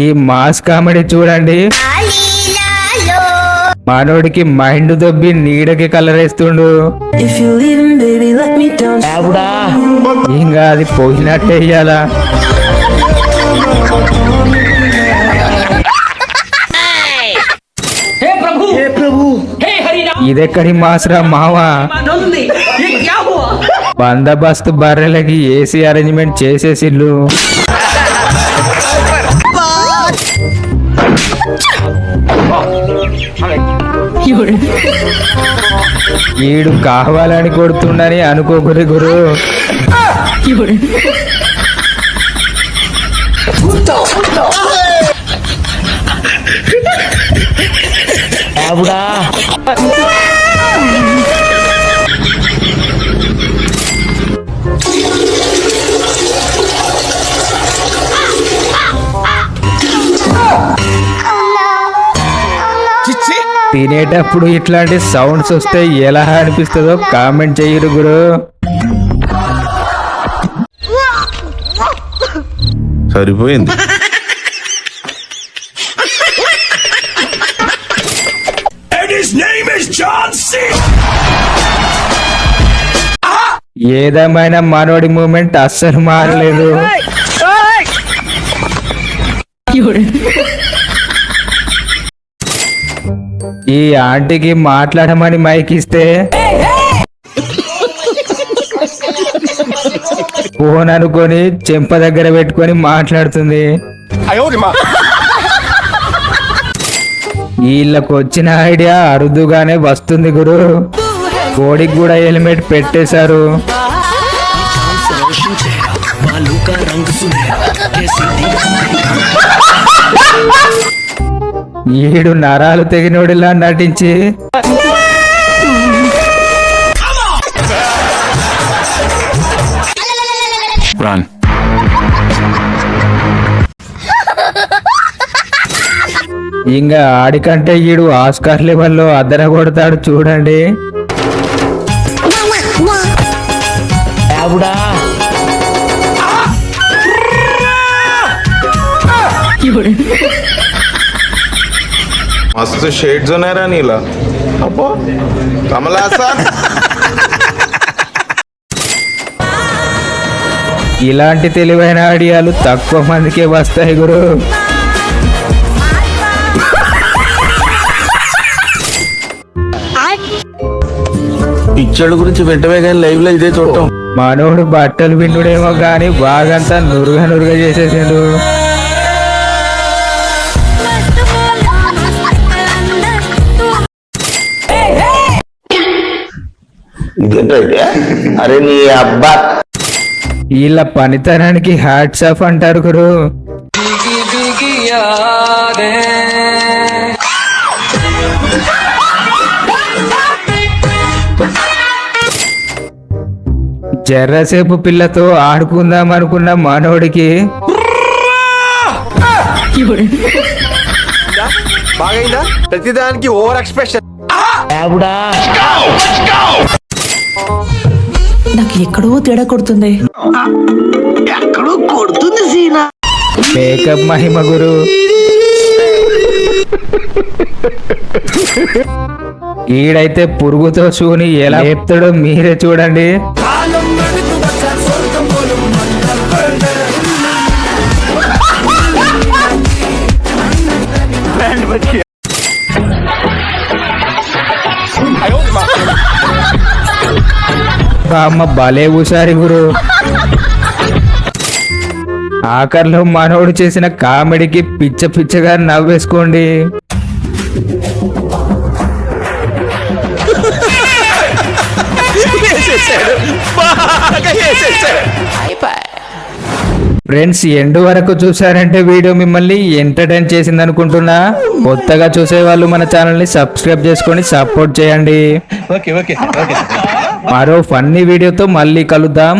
ఈ mass comedy చూడండి, మనోడికి మైండ్ దొబ్బి నీడకి కలర్ వేస్తుండు. ఇంకా అది పోయినట్టే ఇయ్యాలా. ఇదెక్కడి మాసరా మావా, బందోబస్తు బర్రెలకి ఏసీ అరేంజ్మెంట్ చేసేసిల్లు. ఈడు కావాలని కొడుతుండని అనుకోకూడదు గురు. తినేటప్పుడు ఇట్లాంటి సౌండ్స్ వస్తే ఎలా అనిపిస్తుందో కామెంట్ చెయ్యరు గురు. సరిపోయింది. ఏదేమైనా మనోడి మూమెంట్ అస్సలు మారలేదు. ఈ ఆంటీకి మాట్లాడమని మైక్ ఇస్తే ఫోన్ అనుకొని చెంప దగ్గర పెట్టుకొని మాట్లాడుతుంది. వీళ్ళకు వచ్చిన ఐడియా అరుదుగానే వస్తుంది గురు. కోడికి కూడా హెల్మెట్ పెట్టేశారు. ఈడు నరాలు తెగినోడిలా నటించి ఇంకా ఆడికంటే ఈడు ఆస్కార్ లెవెల్లో అద్దర కొడతాడు చూడండి. मस्त शेड्स ఉన్నాయి రా నీలా. అబ్బో కమలాసన్. ఇలాంటి తెలివైన ఐడియాలు తక్కువ మందికే వస్తాయి గురు. పిక్చర్ల గురించి వెంటనే కానీ లైవ్ లో ఇదే చూడటం. మనోడు బట్టలు పిండుడేమో గాని బాగంతా నురుగ చేసేసిండు. అరే నీ అబ్బా, వీళ్ళ పనితనానికి హ్యాట్స్ ఆఫ్ అంటారు గురు. జర్రసేపు పిల్లతో ఆడుకుందాం అనుకున్న మనోడికి ప్రతిదానికి ఓవర్ ఎక్స్ప్రెషన్. నాకు ఎక్కడో తేడా కొడుతుంది. సీనా మేకప్ మహిమ గురు. ఈడైతే పురుగుతో చూని ఎలా చెప్తాడో మీరే చూడండి. అమ్మ భలే హుషారి గురు. ఆఖర్లో మనోడు చేసిన కామెడీకి పిచ్చగా నవ్వేసుకోండి. ఫ్రెండ్స్, ఎండ్ వరకు చూసారంటే వీడియో మిమ్మల్ని ఎంటర్టైన్ చేసింది అనుకుంటున్నా. కొత్తగా చూసే వాళ్ళు మన ఛానల్ ని సబ్స్క్రైబ్ చేసుకొని సపోర్ట్ చేయండి. మరో ఫన్నీ వీడియోతో మళ్ళీ కలుద్దాం.